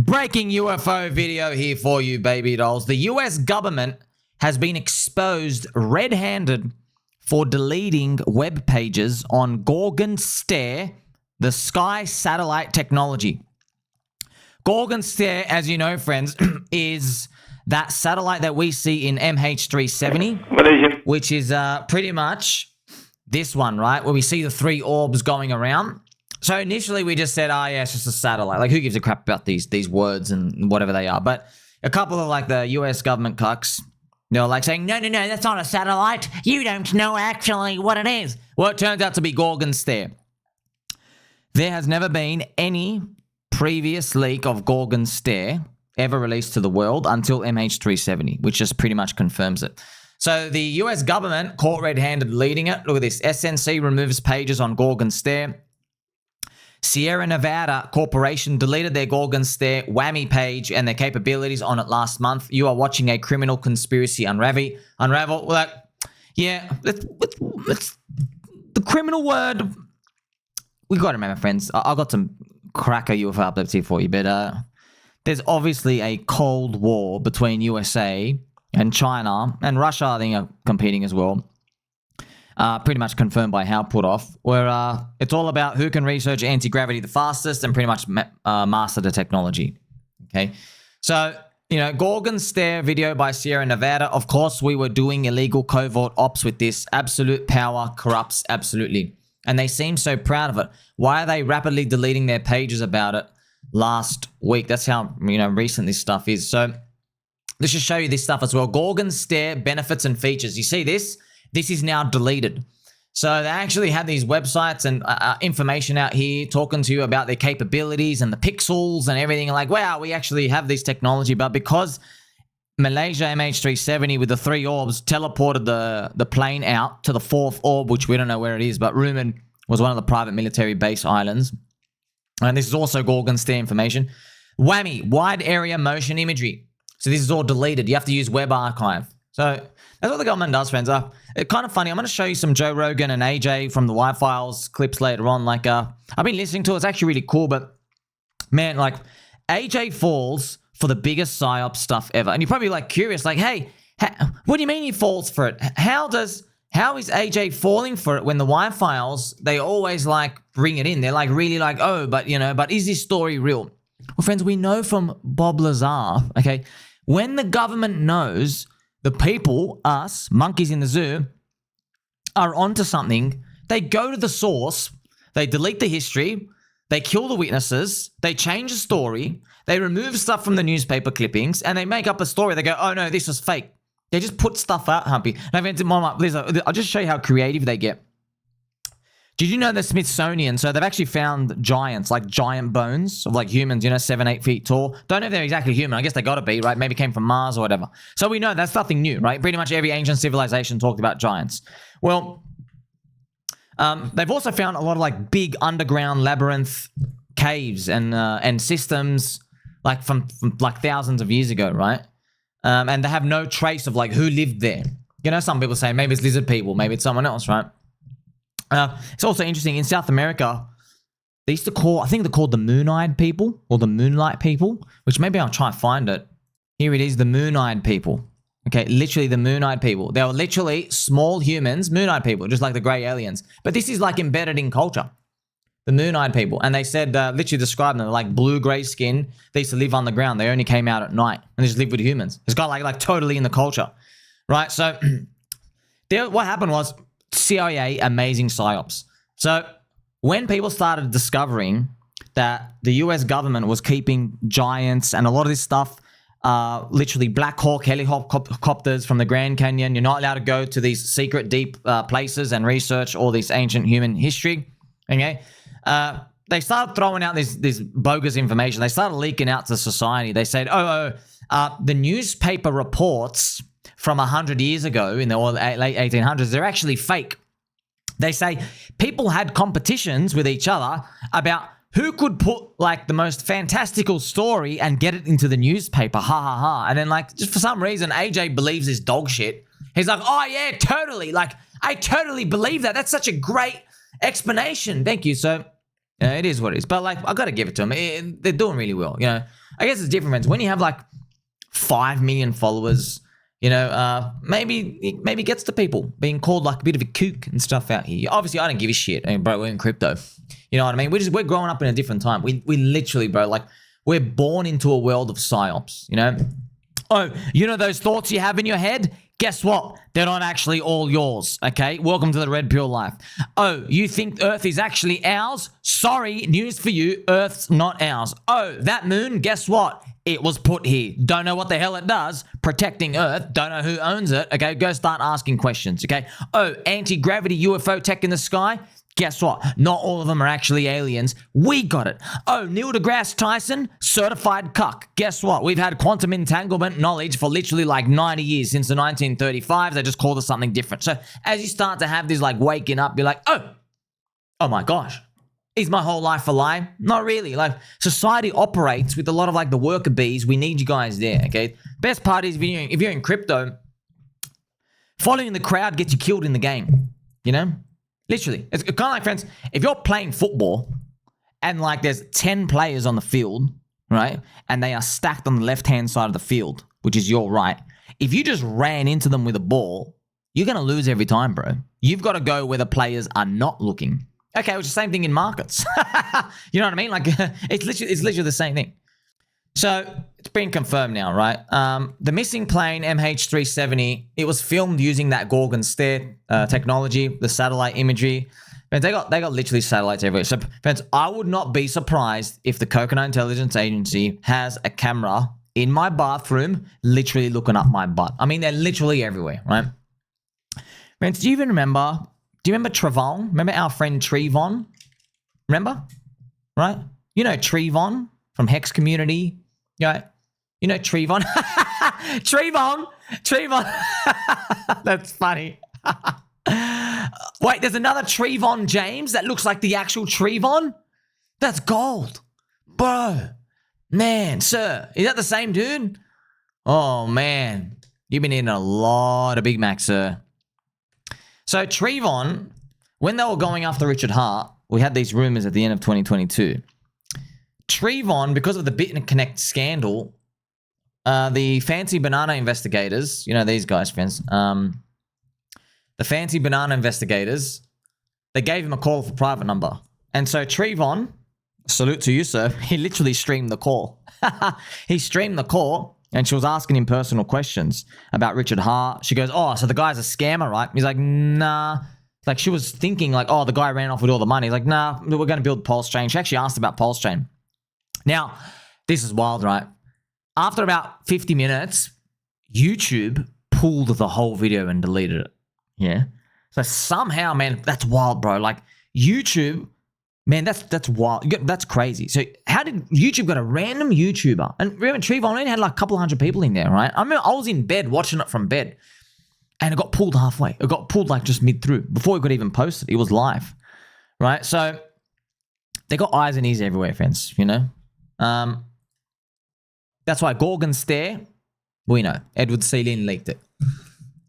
Breaking UFO video here for you, baby dolls. The US government has been exposed red-handed for deleting web pages on Gorgon Stare, the sky satellite technology. Gorgon Stare, as you know, friends, is that satellite that we see in MH370, Malaysia, which is pretty much this one, right? Where we see the three orbs going around. So initially we just said, oh yeah, it's just a satellite. Like, who gives a crap about these words and whatever they are? But a couple of like the US government cucks, they were like saying, no, that's not a satellite. You don't know actually what it is. Well, it turns out to be Gorgon Stare. There has never been any previous leak of Gorgon Stare ever released to the world until MH370, which just pretty much confirms it. So the US government caught red-handed leading it. Look at this. SNC removes pages on Gorgon Stare. Sierra Nevada Corporation deleted their Gorgon Stare whammy page and their capabilities on it last month. You are watching a criminal conspiracy unravel. Well, yeah, let's the criminal word. We got to remember, friends. I got some cracker UFO updates here for you, but there's obviously a Cold War between USA and China, and Russia, I think, are competing as well. Pretty much confirmed by How Put Off, where it's all about who can research anti-gravity the fastest and pretty much master the technology. Okay, so, you know, Gorgon Stare video by Sierra Nevada. Of course, we were doing illegal covert ops with this. Absolute power corrupts absolutely. And they seem so proud of it. Why are they rapidly deleting their pages about it last week? That's how, you know, recent this stuff is. So let's just show you this stuff as well. Gorgon Stare benefits and features. You see this? This is now deleted. So they actually had these websites and information out here talking to you about their capabilities and the pixels and everything. Like, wow, we actually have this technology. But because Malaysia MH370 with the three orbs teleported the plane out to the fourth orb, which we don't know where it is, but rumored was one of the private military base islands. And this is also Gorgon Stare information. Whammy, wide area motion imagery. So this is all deleted. You have to use Web Archive. So that's what the government does, friends. It's kind of funny. I'm going to show you some Joe Rogan and AJ from the Y-Files clips later on. Like, I've been listening to it. It's actually really cool. But, man, like, AJ falls for the biggest PsyOps stuff ever. And you're probably, like, curious. Like, hey, what do you mean he falls for it? How is AJ falling for it when the Y-Files, they always, like, bring it in? They're, like, really like, oh, but, you know, but is this story real? Well, friends, we know from Bob Lazar, okay, when the government knows the people, us, monkeys in the zoo, are onto something, they go to the source, they delete the history, they kill the witnesses, they change the story, they remove stuff from the newspaper clippings, and they make up a story. They go, oh no, this was fake. They just put stuff out, Humpy. I'll just show you how creative they get. Did you know the Smithsonians, so they've actually found giants, like giant bones of like humans, you know, 7-8 feet tall. Don't know if they're exactly human. I guess they gotta be, right? Maybe came from Mars or whatever. So we know that's nothing new, right? Pretty much every ancient civilization talked about giants. Well, they've also found a lot of like big underground labyrinth caves and systems like from like thousands of years ago, right? And they have no trace of like who lived there. You know, some people say maybe it's lizard people, maybe it's someone else, right? It's also interesting, in South America, they used to call, I think they're called the moon-eyed people, or the moonlight people, which maybe I'll try and find it. Here it is, the moon-eyed people. Okay, literally the moon-eyed people. They were literally small humans, moon-eyed people, just like the grey aliens. But this is like embedded in culture. The moon-eyed people. And they said, literally described them, like blue-grey skin. They used to live on the ground. They only came out at night, and they just lived with humans. It's got like totally in the culture, right? So what happened was, CIA, amazing PsyOps. So when people started discovering that the US government was keeping giants and a lot of this stuff, literally Black Hawk helicopters from the Grand Canyon, you're not allowed to go to these secret deep places and research all this ancient human history, okay? They started throwing out this bogus information. They started leaking out to society. They said, the newspaper reports from 100 years ago in the late 1800s, they're actually fake. They say people had competitions with each other about who could put like the most fantastical story and get it into the newspaper. Ha ha ha. And then like, just for some reason, AJ believes this dog shit. He's like, oh yeah, totally. Like, I totally believe that. That's such a great explanation. Thank you. So it is what it is. But like, I got to give it to them. They're doing really well. You know, I guess it's different, friends. When you have like 5 million followers, you know, maybe it gets to people being called like a bit of a kook and stuff out here. Obviously, I don't give a shit. I mean, bro, we're in crypto. You know what I mean? We're growing up in a different time. We literally, bro, like we're born into a world of psyops, you know? Oh, you know those thoughts you have in your head? Guess what? They're not actually all yours, okay? Welcome to the Red Pill life. Oh, you think Earth is actually ours? Sorry, news for you, Earth's not ours. Oh, that moon, guess what? It was put here. Don't know what the hell it does. Protecting Earth. Don't know who owns it, okay? Go start asking questions, okay? Oh, anti-gravity UFO tech in the sky? Guess what? Not all of them are actually aliens. We got it. Oh, Neil deGrasse Tyson, certified cuck. Guess what? We've had quantum entanglement knowledge for literally like 90 years since the 1935s. They just called it something different. So as you start to have this like waking up, you're like, oh my gosh. Is my whole life a lie? Not really. Like society operates with a lot of like the worker bees. We need you guys there, okay? Best part is if you're in crypto, following the crowd gets you killed in the game, you know? Literally. It's kind of like, friends, if you're playing football and like there's 10 players on the field, right? And they are stacked on the left-hand side of the field, which is your right. If you just ran into them with a ball, you're going to lose every time, bro. You've got to go where the players are not looking. Okay, which is the same thing in markets. You know what I mean? Like it's literally the same thing. So it's been confirmed now, right? The missing plane MH370, it was filmed using that Gorgon stare technology, the satellite imagery. Man, they got literally satellites everywhere. So friends, I would not be surprised if the Coconut Intelligence Agency has a camera in my bathroom, literally looking up my butt. I mean, they're literally everywhere, right? Friends, do you remember TreVon? Remember our friend TreVon? Remember? Right? You know TreVon from Hex Community. Yeah. You know TreVon? TreVon. That's funny. Wait, there's another TreVon James that looks like the actual TreVon? That's gold. Bro. Man, sir. Is that the same dude? Oh, man. You've been eating a lot of Big Mac, sir. So TreVon, when they were going after Richard Hart, we had these rumors at the end of 2022. TreVon, because of the BitConnect scandal, the Fancy Banana investigators, you know these guys, friends, the Fancy Banana investigators, they gave him a call for private number. And so TreVon, salute to you, sir, he literally streamed the call. He streamed the call, and she was asking him personal questions about Richard Hart. She goes, oh, so the guy's a scammer, right? He's like, nah. Like, she was thinking, like, oh, the guy ran off with all the money. He's like, nah, we're going to build Pulse Chain. She actually asked about Pulse Chain. Now, this is wild, right? After about 50 minutes, YouTube pulled the whole video and deleted it. Yeah. So somehow, man, that's wild, bro. Like, YouTube, man, that's wild. That's crazy. So how did YouTube got a random YouTuber? And remember, TreVon only had like a couple hundred people in there, right? I remember I was in bed watching it from bed. And it got pulled halfway. It got pulled like just mid through before it got even posted. It was live, right? So they got eyes and ears everywhere, friends, you know? That's why Gorgon stare, we know. Edward Seelin leaked it.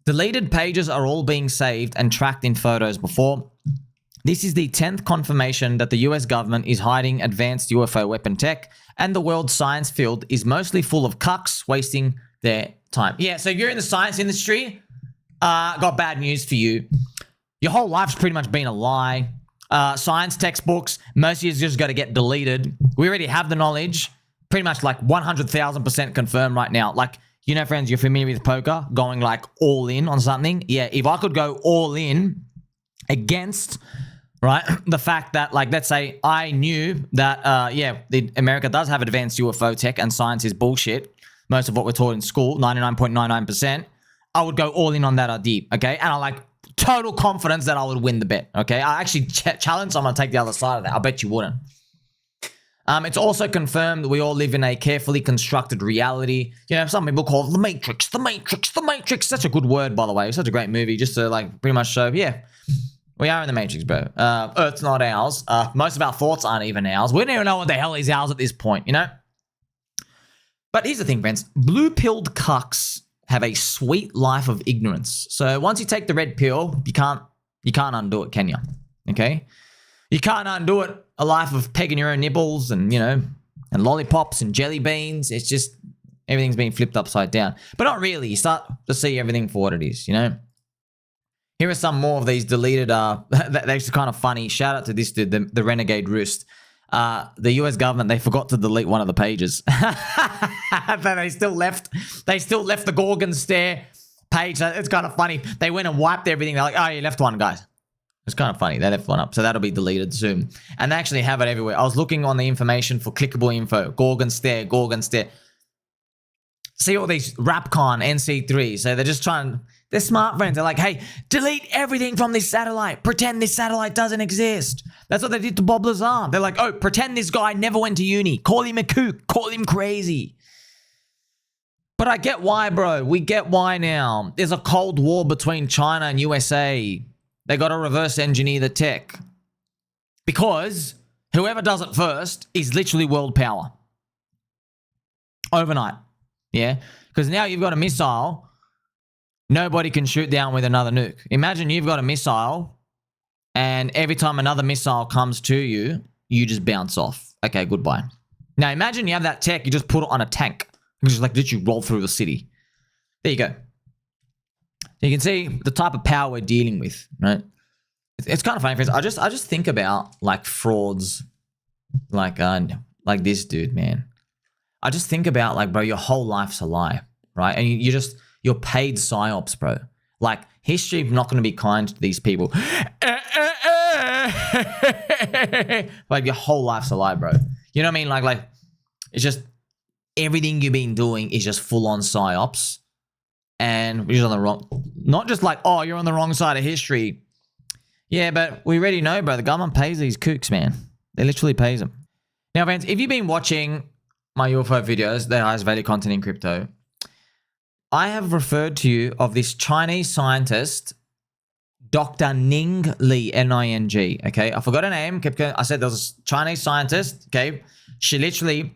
Deleted pages are all being saved and tracked in photos before. This is the 10th confirmation that the US government is hiding advanced UFO weapon tech, and the world science field is mostly full of cucks wasting their time. Yeah, so if you're in the science industry, got bad news for you. Your whole life's pretty much been a lie. Science textbooks, most of you just got to get deleted. We already have the knowledge. Pretty much like 100,000% confirmed right now. Like, you know, friends, you're familiar with poker, going like all in on something. Yeah, if I could go all in against, right, the fact that, like, let's say I knew that, America does have advanced UFO tech and science is bullshit. Most of what we're taught in school, 99.99%. I would go all in on that idea, okay? And I like total confidence that I would win the bet, okay? I actually challenge someone to take the other side of that. I bet you wouldn't. It's also confirmed that we all live in a carefully constructed reality. You know, some people call it the Matrix, the Matrix, the Matrix. Such a good word, by the way. It's such a great movie just to like pretty much show, yeah, we are in the Matrix, bro. Earth's not ours. Most of our thoughts aren't even ours. We don't even know what the hell is ours at this point, you know? But here's the thing, friends. Blue-pilled cucks have a sweet life of ignorance. So once you take the red pill, you can't undo it, can you? Okay? You can't undo it. A life of pegging your own nipples and, you know, and lollipops and jelly beans. It's just everything's been flipped upside down. But not really. You start to see everything for what it is, you know? Here are some more of these deleted, they're just kind of funny. Shout out to this dude, the Renegade Roost. The US government, they forgot to delete one of the pages. But they still left the Gorgon stare page. It's kind of funny. They went and wiped everything. They're like, oh, you left one, guys. It's kind of funny. They left one up. So that'll be deleted soon. And they actually have it everywhere. I was looking on the information for clickable info. Gorgon stare, Gorgon stare. See all these Rapcon NC3. So they're just trying, they're smart friends. They're like, hey, delete everything from this satellite. Pretend this satellite doesn't exist. That's what they did to Bob Lazar. They're like, oh, pretend this guy never went to uni. Call him a kook. Call him crazy. But I get why, bro. We get why now. There's a Cold War between China and USA. They got to reverse engineer the tech. Because whoever does it first is literally world power. Overnight. Yeah? Because now you've got a missile. Nobody can shoot down with another nuke. Imagine you've got a missile, and every time another missile comes to you, you just bounce off. Okay, goodbye. Now imagine you have that tech, you just put it on a tank. You just like literally roll through the city. There you go. You can see the type of power we're dealing with, right? It's kind of funny, friends. I just think about like frauds, like this dude, man. I just think about like, bro, your whole life's a lie, right? And you're paid psyops, bro. Like history's not going to be kind to these people. Like your whole life's a lie, bro. You know what I mean? Like it's just everything you've been doing is just full on psyops, and we're just on the wrong. Not just like, oh, you're on the wrong side of history. Yeah, but we already know, bro. The government pays these kooks, man. They literally pays them. Now, friends, if you've been watching my UFO videos, the highest value content in crypto, I have referred to you of this Chinese scientist, Dr. Ning Lee, N-I-N-G, okay? I forgot her name. I said there was a Chinese scientist, okay? She literally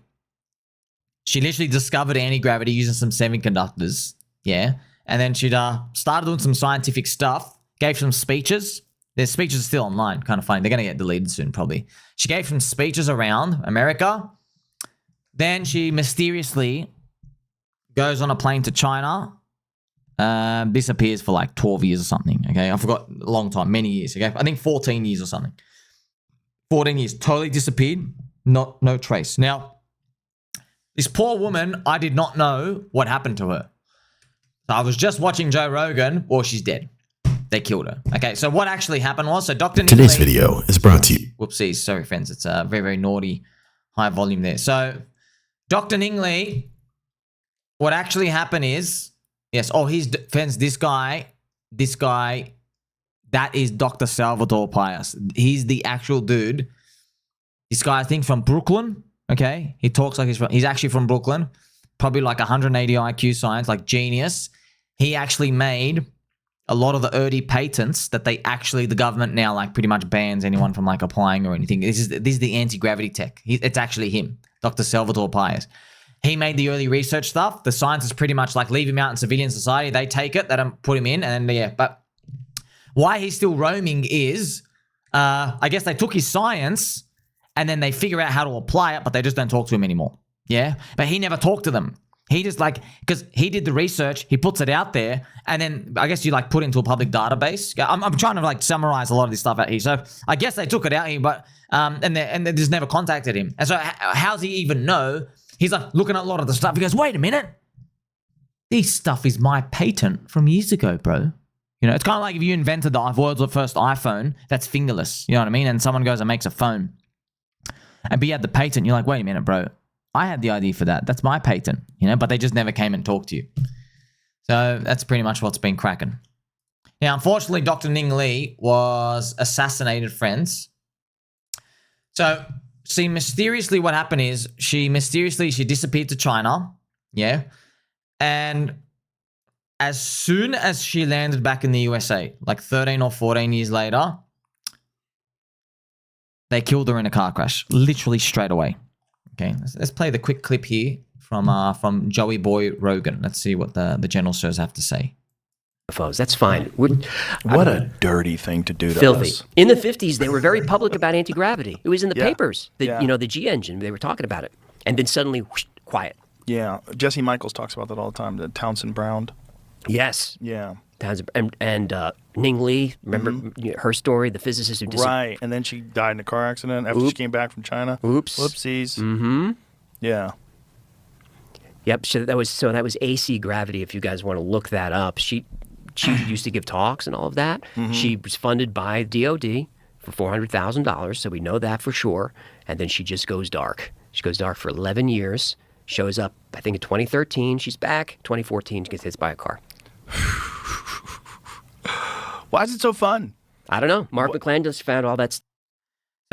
discovered anti-gravity using some semiconductors, yeah? And then she'd started doing some scientific stuff, gave some speeches. Their speeches are still online, kind of funny. They're going to get deleted soon, probably. She gave some speeches around America. Then she mysteriously goes on a plane to China, disappears for like 12 years or something, okay? I forgot, a long time, many years, okay? I think 14 years or something. 14 years, totally disappeared, no trace. Now, this poor woman, I did not know what happened to her. So I was just watching Joe Rogan, well, she's dead. They killed her. Okay, so what actually happened was, so Dr. Ning Lee... Today's video is brought to you... Whoopsies, sorry friends, it's very, very naughty, high volume there. So, Dr. Ning Lee, what actually happened is, yes, oh, he's, friends, this guy, that is Dr. Salvadore Pais. He's the actual dude. This guy, I think, from Brooklyn, okay? He talks like he's actually from Brooklyn. Probably like 180 IQ science, like genius. He actually made a lot of the early patents that the government now like pretty much bans anyone from like applying or anything. This is the anti-gravity tech. It's actually him, Dr. Salvadore Pais. He made the early research stuff. The scientists pretty much like leave him out in civilian society. They take it, they don't put him in, and then, yeah. But why he's still roaming is, I guess they took his science and then they figure out how to apply it, but they just don't talk to him anymore. Yeah? But he never talked to them. He just like, because he did the research, he puts it out there, and then I guess you like put it into a public database. I'm trying to like summarize a lot of this stuff out here. So I guess they took it out here, but, and they just never contacted him. And so how's he even know? He's like looking at a lot of the stuff. He goes, wait a minute. This stuff is my patent from years ago, bro. You know, it's kind of like if you invented the world's first iPhone that's fingerless. You know what I mean? And someone goes and makes a phone. And but you had the patent. You're like, wait a minute, bro. I had the idea for that. That's my patent, you know, but they just never came and talked to you. So that's pretty much what's been cracking. Now, unfortunately, Dr. Ning Lee was assassinated, friends. So, see, mysteriously what happened is she disappeared to China, yeah? And as soon as she landed back in the USA, like 13 or 14 years later, they killed her in a car crash, literally straight away. Okay, let's play the quick clip here from Joey Boy Rogan. Let's see what the general sirs have to say. UFOs, that's fine. What a dirty thing to do to filthy. us. In the 50s, they were very public about anti-gravity. It was in the papers. Yeah. You know, the G engine, they were talking about it. And then suddenly, whoosh, quiet. Yeah. Jesse Michaels talks about that all the time, the Townsend Brown. Yes. Yeah. And Ning Lee, remember her story, the physicist who disappeared? Right. And then she died in a car accident after she came back from China. Oops. Whoopsies. Mm-hmm. Yeah. Yep. So that was AC gravity. If you guys want to look that up, she used to give talks and all of that. She was funded by DOD for $400,000, so we know that for sure. And then she just goes dark. She goes dark for 11 years. Shows up, I think, in 2013. She's back. 2014, she gets hit by a car. Why is it so fun? I don't know. Mark McClan just found all that. So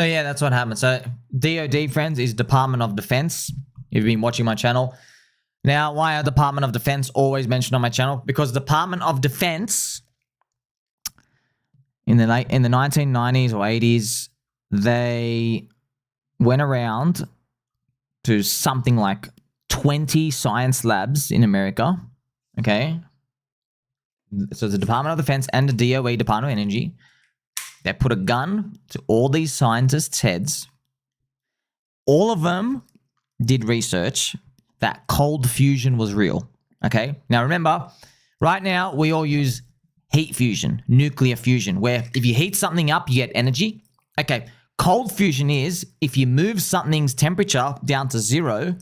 yeah, that's what happened. So DOD, friends, is Department of Defense. You've been watching my channel. Now, why are Department of Defense always mentioned on my channel? Because Department of Defense in the 1990s or 80s, they went around to something like 20 science labs in America. Okay. So the Department of Defense and the DOE, Department of Energy, they put a gun to all these scientists' heads. All of them did research that cold fusion was real. Okay. Now remember, right now we all use heat fusion, nuclear fusion, where if you heat something up, you get energy. Okay. Cold fusion is if you move something's temperature down to 0,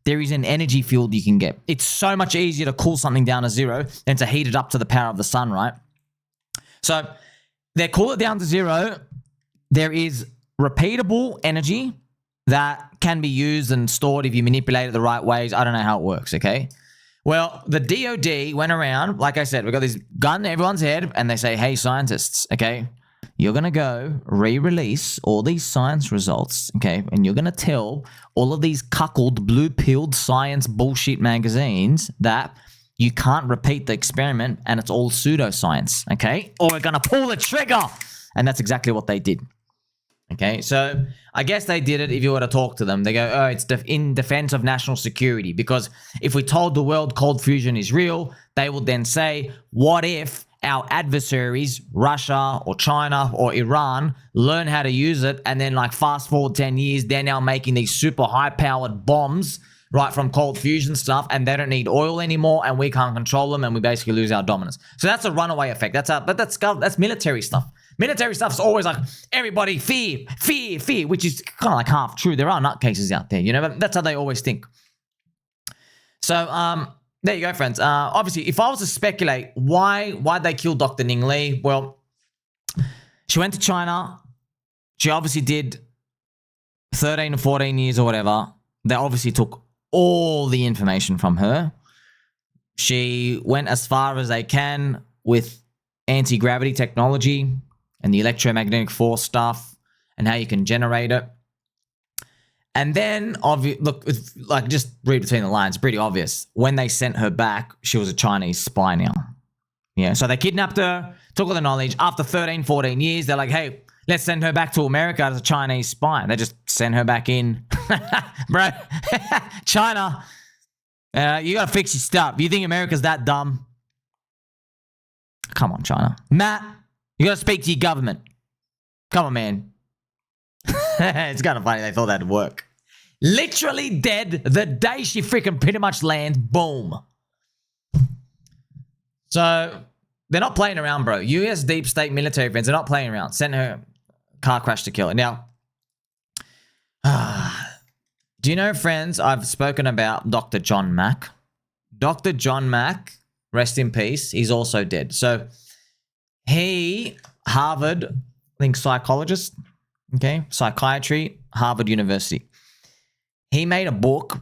there is an energy field you can get. It's so much easier to cool something down to 0 than to heat it up to the power of the sun, right? So they cool it down to 0. There is repeatable energy that can be used and stored if you manipulate it the right ways. I don't know how it works, okay? Well, the DOD went around, like I said, we got this gun to everyone's head, and they say, hey, scientists, okay, you're going to go re-release all these science results, okay, and you're going to tell all of these cuckold, blue-pilled science bullshit magazines that you can't repeat the experiment and it's all pseudoscience, okay, or we're going to pull the trigger. And that's exactly what they did. Okay, so I guess they did it if you were to talk to them. They go, oh, it's in defense of national security, because if we told the world cold fusion is real, they would then say, what if our adversaries, Russia or China or Iran, learn how to use it, and then like fast forward 10 years, they're now making these super high-powered bombs, right, from cold fusion stuff, and they don't need oil anymore, and we can't control them, and we basically lose our dominance. So that's a runaway effect. But that's military stuff. Military stuff's always like, everybody fear, fear, fear, which is kind of like half true. There are nutcases out there, you know, but that's how they always think. So, there you go, friends. Obviously, if I was to speculate why'd they kill Dr. Ning Lee, well, she went to China. She obviously did 13 or 14 years or whatever. They obviously took all the information from her. She went as far as they can with anti-gravity technology and the electromagnetic force stuff and how you can generate it. And then, look, like, just read between the lines, pretty obvious. When they sent her back, she was a Chinese spy now. Yeah, so they kidnapped her, took all the knowledge. After 13, 14 years, they're like, hey, let's send her back to America as a Chinese spy. They just sent her back in. Bro, China, you got to fix your stuff. You think America's that dumb? Come on, China. Matt, you got to speak to your government. Come on, man. It's kind of funny they thought that'd work. Literally dead the day she freaking pretty much lands. Boom. So they're not playing around, bro. US deep state military friends, they're not playing around. Sent her car crash to kill her. Now, do you know, friends, I've spoken about Dr. John Mack. Dr. John Mack, rest in peace, he's also dead. So he, Harvard, I think psychologist, okay, psychiatry, Harvard University. He made a book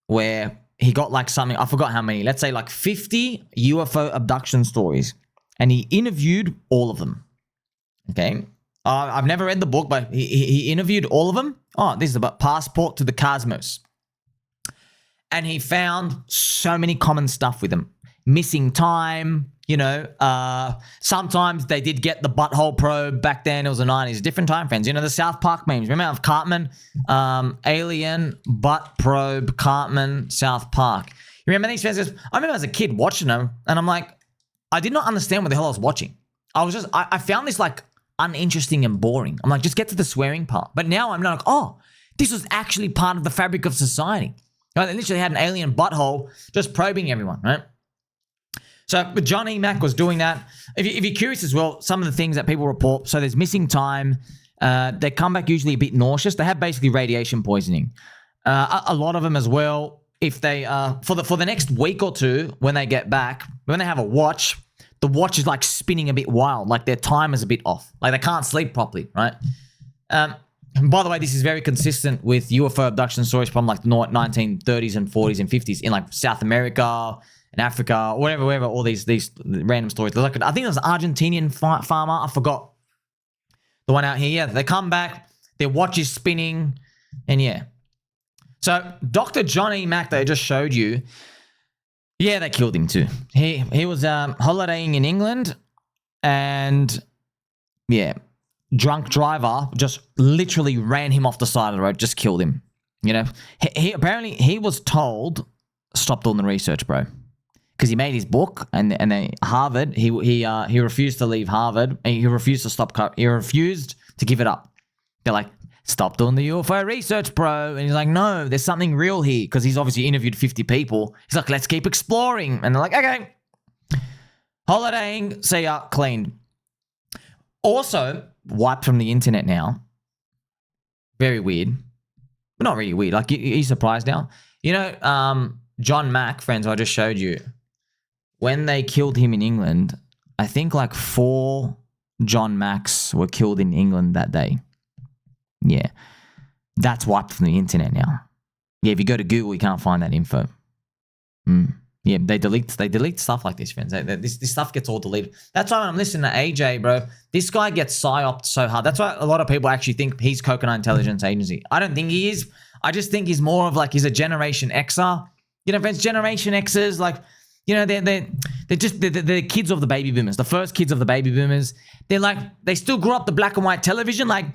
where he got like something, I forgot how many, let's say like 50 UFO abduction stories. And he interviewed all of them. Okay. I've never read the book, but he interviewed all of them. Oh, this is about Passport to the Cosmos. And he found so many common stuff with them. Missing time, you know, sometimes they did get the butthole probe back then. It was the 90s. Different time frames. You know, the South Park memes. Remember of Cartman? Alien, butt probe, Cartman, South Park. You remember these fans? I remember as a kid watching them, and I'm like, I did not understand what the hell I was watching. I found this like uninteresting and boring. I'm like, just get to the swearing part. But now I'm like, oh, This was actually part of the fabric of society. Right? They literally had an alien butthole just probing everyone, right? So with Johnny, Mack was doing that. If you're curious as well, some of the things that people report, so there's missing time. They come back usually a bit nauseous. They have basically radiation poisoning. A lot of them as well, if they, for the next week or two, when they get back, when they have a watch, the watch is like spinning a bit wild. Like their time is a bit off. Like they can't sleep properly, right? And by the way, this is very consistent with UFO abduction stories from like the 1930s and 40s and 50s in like South America and Africa, wherever all these random stories. There's like, I think there's an Argentinian farmer. I forgot the one out here. Yeah, they come back, their watch is spinning, and yeah. So Dr. Johnny Mack that I just showed you, yeah, they killed him too. He was holidaying in England, and yeah, drunk driver just literally ran him off the side of the road, just killed him. You know, he apparently he was told stop doing the research, bro, because he made his book and they Harvard. He refused to leave Harvard. And he refused to stop. He refused to give it up. They're like, stop doing the UFO research, bro. And he's like, no, there's something real here, because he's obviously interviewed 50 people. He's like, let's keep exploring. And they're like, okay. Holidaying, see ya, cleaned. Also, wiped from the internet now. Very weird. But not really weird. Like, you're surprised now? You know, John Mack, friends, I just showed you. When they killed him in England, I think like 4 John Macks were killed in England that day. Yeah. That's wiped from the internet now. Yeah, if you go to Google, you can't find that info. Yeah, they delete stuff like this, friends. This stuff gets all deleted. That's why when I'm listening to AJ, bro, this guy gets psyoped so hard. That's why a lot of people actually think he's Coconut Intelligence Agency. I don't think he is. I just think he's more of like, he's a Generation Xer. You know, friends, Generation Xers, like, you know, they're the kids of the baby boomers, the first kids of the baby boomers. They're like, they still grew up the black and white television. Like,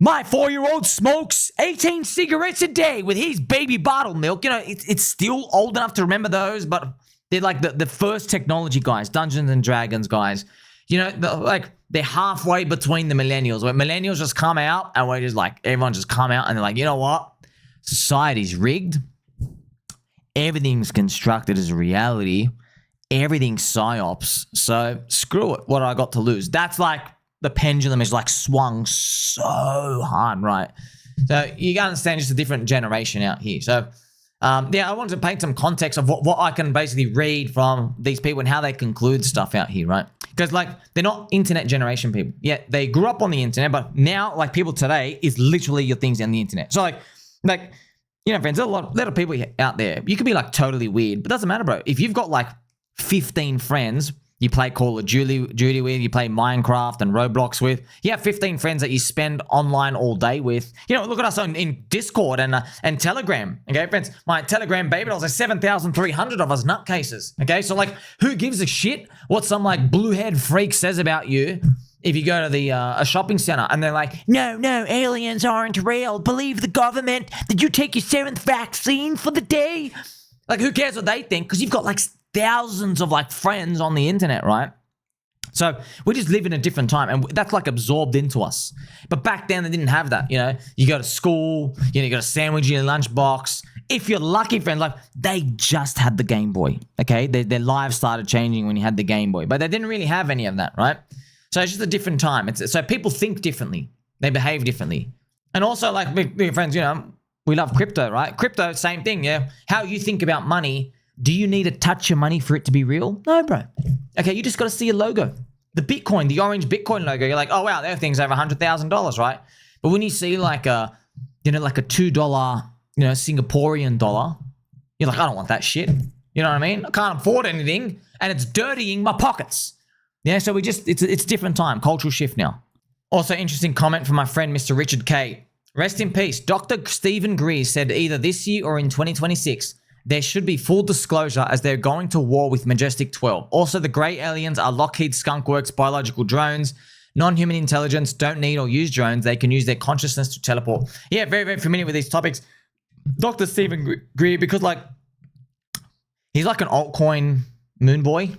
my 4-year-old smokes 18 cigarettes a day with his baby bottle milk. You know, it's still old enough to remember those, but they're like the first technology guys, Dungeons and Dragons guys. You know, like they're halfway between the millennials, where millennials just come out and we're just like, everyone just come out and they're like, you know what? Society's rigged. Everything's constructed as reality. Everything's psyops. So screw it. What do I got to lose? That's like the pendulum is like swung so hard, right? So you can understand just a different generation out here. So yeah, I wanted to paint some context of what I can basically read from these people and how they conclude stuff out here, right? Because like they're not internet generation people. Yeah, they grew up on the internet, but now like people today is literally your things on the internet. So like you know, friends, there's a lot of people out there. You could be like totally weird, but it doesn't matter, bro. If you've got like 15 friends you play Call of Duty with, you play Minecraft and Roblox with, you have 15 friends that you spend online all day with. You know, look at us in Discord and Telegram. Okay, friends, my Telegram baby dolls are 7,300 of us nutcases. Okay, so like, who gives a shit what some like blue-haired freak says about you if you go to the a shopping center and they're like, no, aliens aren't real. Believe the government. Did you take your 7th vaccine for the day? Like, who cares what they think? Because you've got like thousands of like friends on the internet, right? So we just live in a different time, and that's like absorbed into us. But back then they didn't have that. You know, you go to school, you know, you got a sandwich in your lunchbox. If you're lucky, friend, like they just had the Game Boy. Okay, their lives started changing when you had the Game Boy, but they didn't really have any of that, right? So it's just a different time. So people think differently, they behave differently, and also like big friends, you know, we love crypto, right? Crypto, same thing, yeah. How you think about money. Do you need to touch your money for it to be real? No, bro. Okay, you just got to see a logo. The Bitcoin, the orange Bitcoin logo, you're like, oh, wow, that thing's over $100,000, right? But when you see like a, you know, like a $2, you know, Singaporean dollar, you're like, I don't want that shit. You know what I mean? I can't afford anything, and it's dirtying my pockets. Yeah, so it's different time, cultural shift now. Also, interesting comment from my friend, Mr. Richard K. Rest in peace. Dr. Stephen Greer said either this year or in 2026, there should be full disclosure as they're going to war with Majestic 12. Also, the grey aliens are Lockheed Skunk Works biological drones. Non-human intelligence don't need or use drones. They can use their consciousness to teleport. Yeah, very, very familiar with these topics. Dr. Stephen Greer, because like, he's like an altcoin moon boy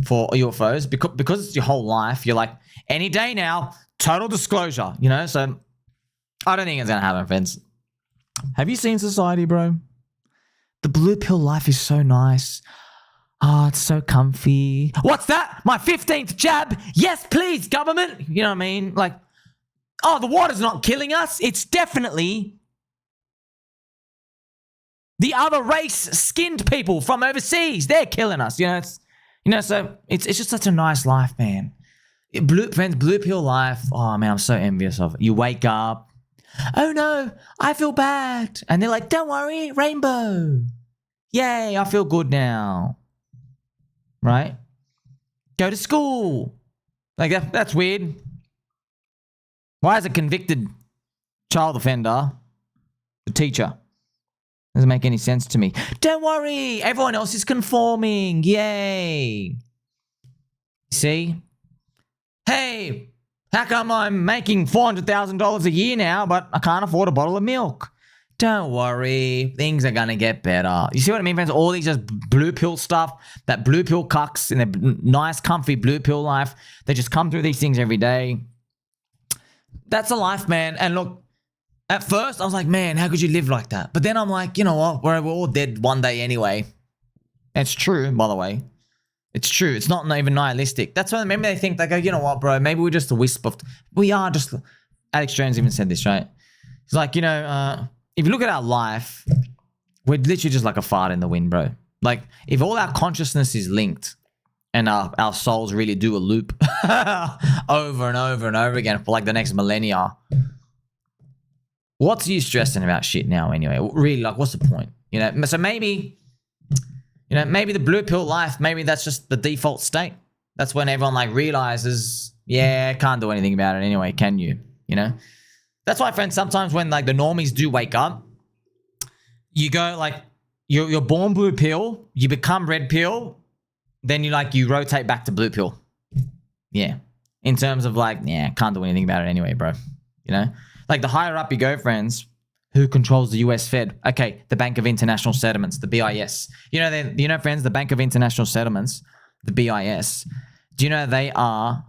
for UFOs. Because it's your whole life, you're like, any day now, total disclosure, you know? So I don't think it's going to happen, friends. Have you seen Society, bro? The blue pill life is so nice. Oh, it's so comfy. What's that? My 15th jab? Yes, please, government. You know what I mean? Like, oh, the water's not killing us. It's definitely the other race skinned people from overseas. They're killing us. So it's just such a nice life, man. Blue pill life. Oh man, I'm so envious of it. You wake up. Oh no, I feel bad. And they're like, don't worry, rainbow. Yay, I feel good now. Right? Go to school. Like that's weird. Why is a convicted child offender the teacher? Doesn't make any sense to me. Don't worry, everyone else is conforming. Yay. See? Hey, how come I'm making $400,000 a year now, but I can't afford a bottle of milk? Don't worry, things are gonna get better. You see what I mean, friends? All these just blue pill stuff, that blue pill cucks in their nice, comfy blue pill life. They just come through these things every day. That's a life, man. And look, at first I was like, man, how could you live like that? But then I'm like, you know what? We're all dead one day anyway. It's true, by the way. It's true. It's not even nihilistic. That's why maybe they think, they go, you know what, bro? Maybe we're just a wisp of... We are just... Alex Jones even said this, right? He's like, if you look at our life, we're literally just like a fart in the wind, bro. Like, if all our consciousness is linked and our souls really do a loop over and over and over again for like the next millennia, what's you stressing about shit now anyway? Really, like, what's the point? So maybe the blue pill life, maybe that's just the default state. That's when everyone like realizes, yeah, can't do anything about it anyway, can you? That's why, friends, sometimes when like the normies do wake up, you go like, you're born blue pill, you become red pill, then you rotate back to blue pill. Yeah. In terms of like, yeah, can't do anything about it anyway, bro. Like the higher up you go, friends, who controls the US Fed? Okay, the Bank of International Settlements, the BIS. Friends, the Bank of International Settlements, the BIS. Do you know they are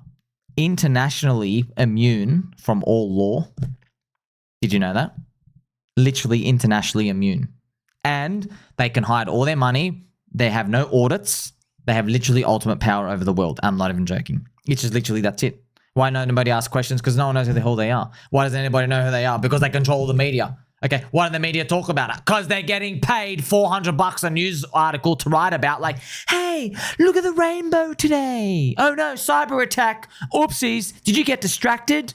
internationally immune from all law? Did you know that? Literally internationally immune. And they can hide all their money. They have no audits. They have literally ultimate power over the world. I'm not even joking. It's just literally, that's it. Why nobody asks questions? Because no one knows who the hell they are. Why does anybody know who they are? Because they control the media. Okay, why do the media talk about it? Because they're getting paid $400 a news article to write about, like, hey, look at the rainbow today. Oh no, cyber attack. Oopsies. Did you get distracted?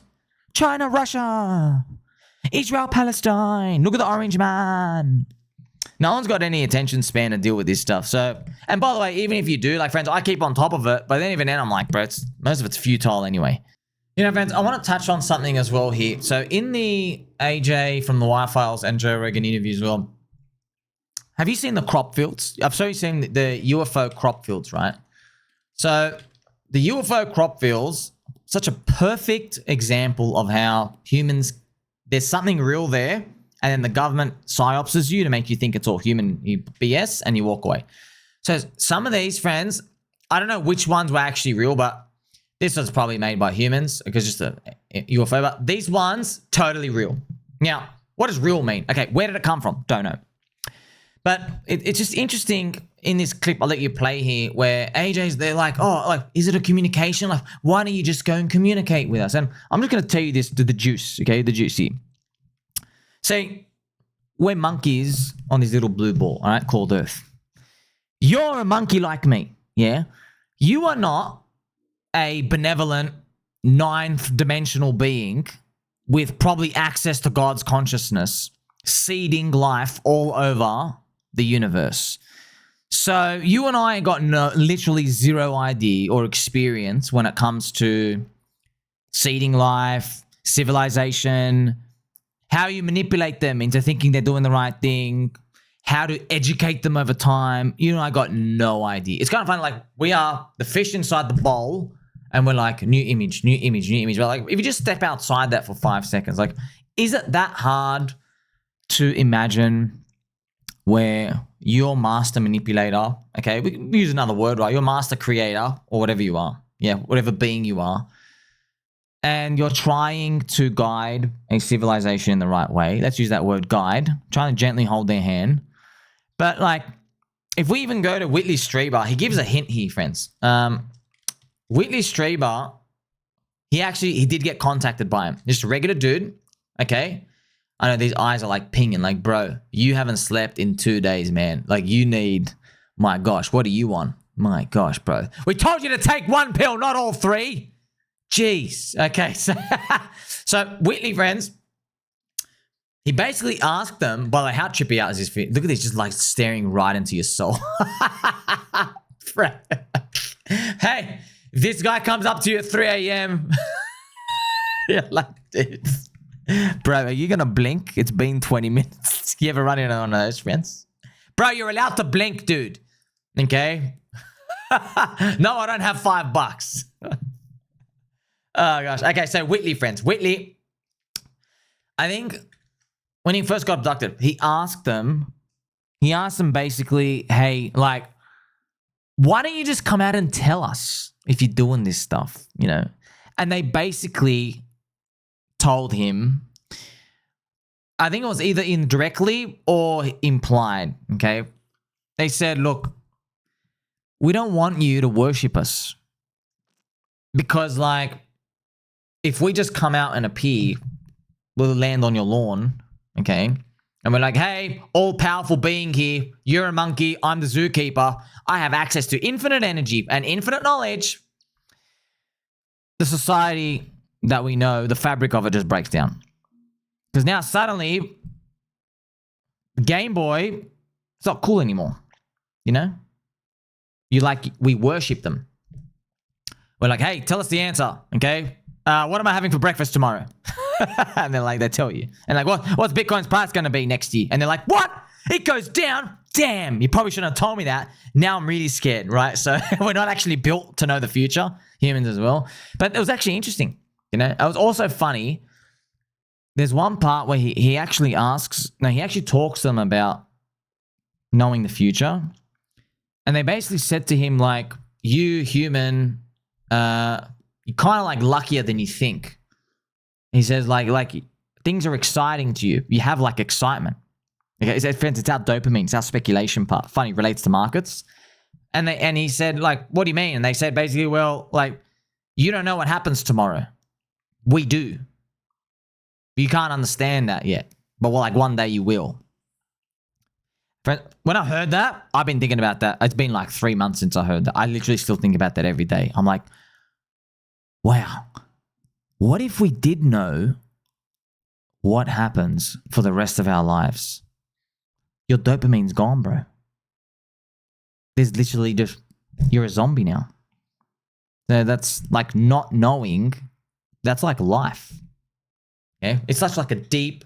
China, Russia. Israel, Palestine. Look at the orange man. No one's got any attention span to deal with this stuff. So, and by the way, even if you do, like, friends, I keep on top of it. But then even then, I'm like, bro, most of it's futile anyway. Friends, I want to touch on something as well here. So in the AJ from the Y-Files and Joe Rogan interview as well, have you seen the crop fields? I've seen the UFO crop fields, right? So the UFO crop fields, such a perfect example of how humans, there's something real there, and then the government psyopses you to make you think it's all human BS, and you walk away. So some of these, friends, I don't know which ones were actually real, but this was probably made by humans because just a UFO. But these ones, totally real. Now, what does real mean? Okay, where did it come from? Don't know. But it's just interesting in this clip I'll let you play here where AJ's, they're like, oh, like, is it a communication? Like, why don't you just go and communicate with us? And I'm just going to tell you this, the juice, okay, the juicy. See, we're monkeys on this little blue ball, all right, called Earth. You're a monkey like me, yeah? You are not a benevolent ninth dimensional being with probably access to God's consciousness, seeding life all over the universe. So you and I got literally zero idea or experience when it comes to seeding life, civilization, how you manipulate them into thinking they're doing the right thing, how to educate them over time. You and I got no idea. It's kind of funny, like we are the fish inside the bowl and we're like, new image, new image, new image. But like, if you just step outside that for 5 seconds, like, is it that hard to imagine where your master manipulator, okay, we use another word, right? Your master creator or whatever you are. Yeah, whatever being you are. and you're trying to guide a civilization in the right way, let's use that word guide, trying to gently hold their hand. But like, if we even go to Whitley Strieber, he gives a hint here, friends. Whitley Strieber, he did get contacted by him. Just a regular dude, okay? I know these eyes are like pinging, like, bro, you haven't slept in 2 days, man. Like, you need, my gosh, what do you want? My gosh, bro. We told you to take 1 pill, not all 3. Jeez. Okay, so Whitley, friends, he basically asked them, by the way, how trippy out is this? Look at this, just like staring right into your soul. Hey, if this guy comes up to you at 3 a.m., you're like, dude, bro, are you going to blink? It's been 20 minutes. You ever run into one of those, friends? Bro, you're allowed to blink, dude. Okay? No, I don't have $5. Oh, gosh. Okay, so Whitley, friends. Whitley, I think when he first got abducted, he asked them basically, hey, like, why don't you just come out and tell us if you're doing this stuff, you know? And they basically told him, I think it was either indirectly or implied, okay? They said, look, we don't want you to worship us because, like, if we just come out and appear, we'll land on your lawn, okay? And we're like, hey, all-powerful being here. You're a monkey. I'm the zookeeper. I have access to infinite energy and infinite knowledge. The society that we know, the fabric of it just breaks down. Because now suddenly, Game Boy, it's not cool anymore. You know? We worship them. We're like, hey, tell us the answer, okay? What am I having for breakfast tomorrow? And they're like, they tell you. And like, what's Bitcoin's price going to be next year? And they're like, what? It goes down? Damn, you probably shouldn't have told me that. Now I'm really scared, right? So we're not actually built to know the future, humans as well. But it was actually interesting, you know? It was also funny. There's one part where he actually talks to them about knowing the future. And they basically said to him, like, you human, you're kind of like luckier than you think. He says, like things are exciting to you. You have like excitement. Okay, he said, friends, it's our dopamine, it's our speculation part. Funny, relates to markets. And he said, like, what do you mean? And they said basically, well, like, you don't know what happens tomorrow. We do. You can't understand that yet. But well, like one day you will. When I heard that, I've been thinking about that. It's been like 3 months since I heard that. I literally still think about that every day. I'm like, wow, what if we did know what happens for the rest of our lives? Your dopamine's gone, bro. There's literally just, you're a zombie now. So that's like not knowing, that's like life. Okay? It's such like a deep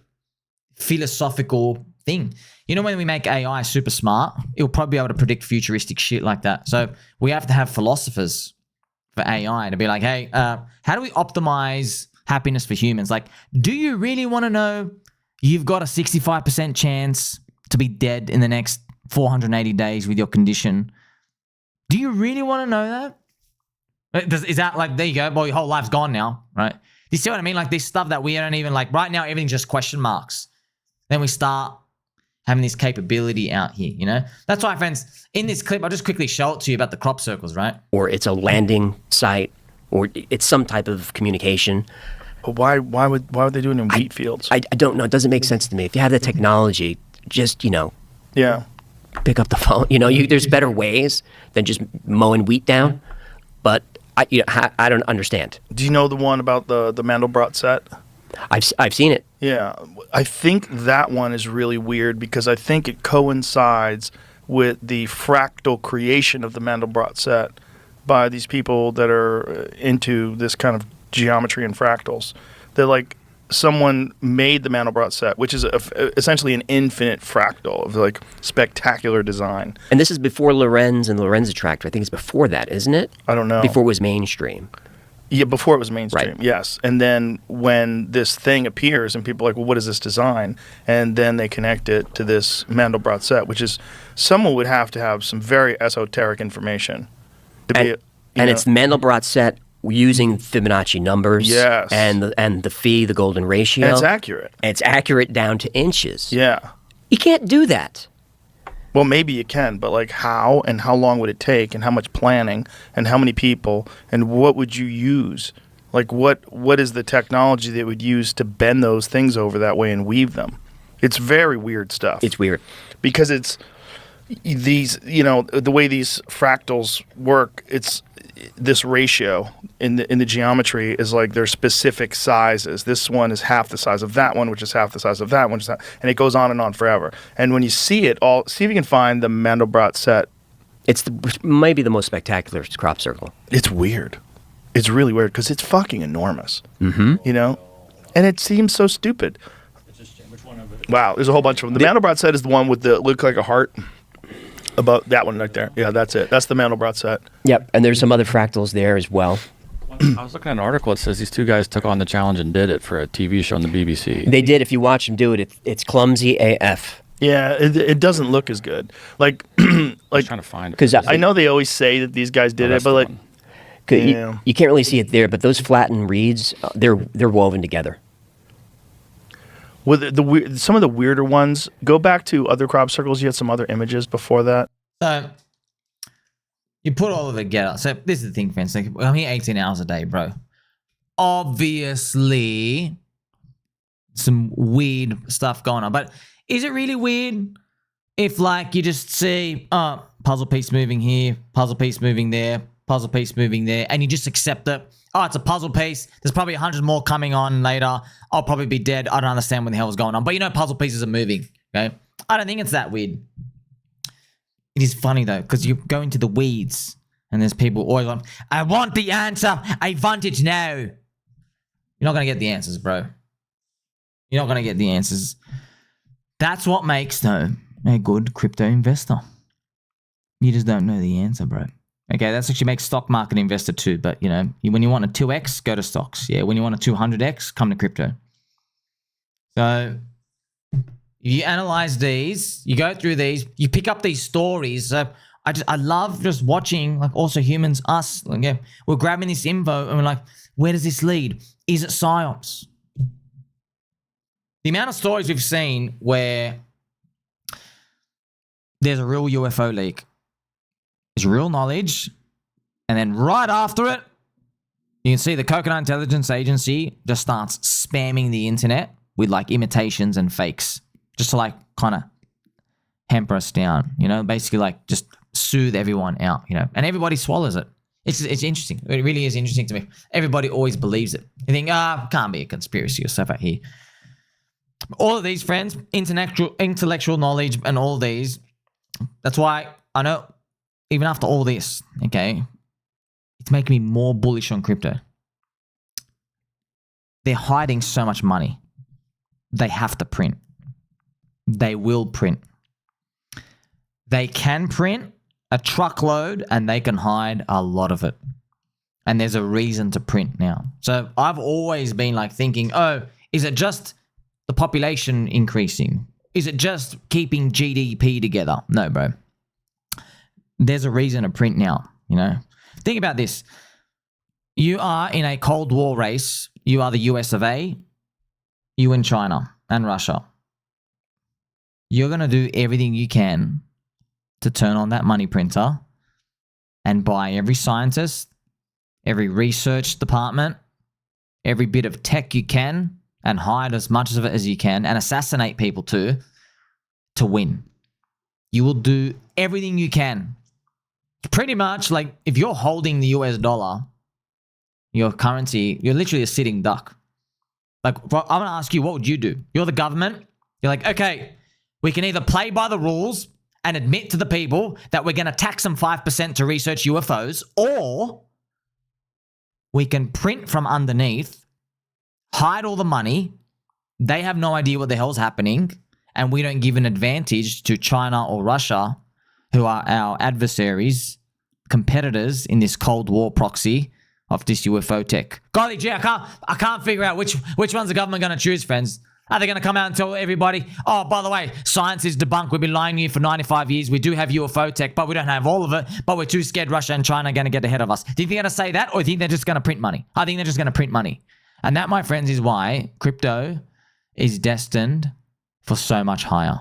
philosophical thing. You know, when we make AI super smart, it'll probably be able to predict futuristic shit like that. So we have to have philosophers for AI to be like, hey, how do we optimize happiness for humans? Like, do you really want to know you've got a 65% chance to be dead in the next 480 days with your condition? Do you really want to know that? Is that like, there you go, well, your whole life's gone now, right? You see what I mean? Like this stuff that we don't even like, right now, everything's just question marks. Then we start having this capability out here, you know? That's why, friends, in this clip, I'll just quickly show it to you about the crop circles, right? Or it's a landing site, or it's some type of communication. But why would they do it in wheat fields? I don't know. It doesn't make sense to me. If you have the technology, just, you know, yeah, pick up the phone. You know, there's better ways than just mowing wheat down. But I don't understand. Do you know the one about the Mandelbrot set? I've seen it. Yeah, I think that one is really weird because I think it coincides with the fractal creation of the Mandelbrot set by these people that are into this kind of geometry and fractals. They're like, someone made the Mandelbrot set, which is essentially an infinite fractal of like spectacular design. And this is before Lorenz and Lorenz Attractor. I think it's before that, isn't it? I don't know. Before it was mainstream. Yeah, before it was mainstream, right. Yes. And then when this thing appears and people are like, well, what is this design? And then they connect it to this Mandelbrot set, which is, someone would have to have some very esoteric information. And it's Mandelbrot set using Fibonacci numbers. Yes. And the phi, the golden ratio. And it's accurate. It's accurate down to inches. Yeah. You can't do that. Well, maybe you can, but like how and how long would it take and how much planning and how many people and what would you use? Like what is the technology that would use to bend those things over that way and weave them? It's very weird stuff. It's weird. Because it's these, the way these fractals work, it's this ratio in the geometry is like there's specific sizes. This one is half the size of that one, which is half the size of that one, and it goes on and on forever. And when you see it all, see if you can find the Mandelbrot set. It's maybe the most spectacular crop circle. It's weird. It's really weird because it's fucking enormous. Mm-hmm. And it seems so stupid. Wow, there's a whole bunch of them. The Mandelbrot set is the one with the look like a heart. About that one right there. Yeah, that's it. That's the Mandelbrot set. Yep, and there's some other fractals there as well. I was looking at an article that says these two guys took on the challenge and did it for a TV show on the BBC. They did. If you watch them do it, it's clumsy AF. Yeah, it doesn't look as good. Like, I was trying to find it. Because I know they always say that these guys did it, but like, you can't really see it there. But those flattened reeds, they're woven together. With some of the weirder ones, go back to other crop circles. You had some other images before that. So you put all of it together. So this is the thing, friends. Like, I'm here 18 hours a day, bro. Obviously, some weird stuff going on. But is it really weird if, like, you just see, puzzle piece moving here, puzzle piece moving there, puzzle piece moving there, and you just accept it? Oh, it's a puzzle piece. There's probably 100 more coming on later. I'll probably be dead. I don't understand what the hell is going on. But puzzle pieces are moving, okay? I don't think it's that weird. It is funny, though, because you go into the weeds and there's people always like, I want the answer. I want it now. You're not going to get the answers, bro. You're not going to get the answers. That's what makes, though, a good crypto investor. You just don't know the answer, bro. Okay, that's actually makes stock market investor too. But, when you want a 2x, go to stocks. Yeah, when you want a 200x, come to crypto. So if you analyze these, you go through these, you pick up these stories. So I love just watching, like, also humans, us. Like, yeah, we're grabbing this info and we're like, where does this lead? Is it PsyOps? The amount of stories we've seen where there's a real UFO leak. Is real knowledge, and then right after it, you can see the Coconut Intelligence Agency just starts spamming the internet with like imitations and fakes, just to like kind of hamper us down, basically like just soothe everyone out, and everybody swallows it. It's interesting. It really is interesting to me. Everybody always believes it. You think, can't be a conspiracy or stuff out here. All of these, friends, intellectual knowledge and all these, that's why I know. Even after all this, okay, it's making me more bullish on crypto. They're hiding so much money. They have to print. They will print. They can print a truckload and they can hide a lot of it. And there's a reason to print now. So I've always been like thinking, is it just the population increasing? Is it just keeping GDP together? No, bro. There's a reason to print now, Think about this. You are in a Cold War race. You are the US of A. You and China and Russia. You're going to do everything you can to turn on that money printer and buy every scientist, every research department, every bit of tech you can, and hide as much of it as you can, and assassinate people too, to win. You will do everything you can. Pretty much, like, if you're holding the US dollar, your currency, you're literally a sitting duck. Like, I'm going to ask you, what would you do? You're the government. You're like, okay, we can either play by the rules and admit to the people that we're going to tax them 5% to research UFOs, or we can print from underneath, hide all the money, they have no idea what the hell's happening, and we don't give an advantage to China or Russia, who are our adversaries, competitors in this Cold War proxy of this UFO tech. Golly gee, I can't figure out which one's the government going to choose, friends. Are they going to come out and tell everybody, oh, by the way, science is debunked. We've been lying to you for 95 years. We do have UFO tech, but we don't have all of it. But we're too scared Russia and China are going to get ahead of us. Do you think they're going to say that, or do you think they're just going to print money? I think they're just going to print money. And that, my friends, is why crypto is destined for so much higher.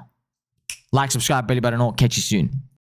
Like, subscribe, belly button, or catch you soon.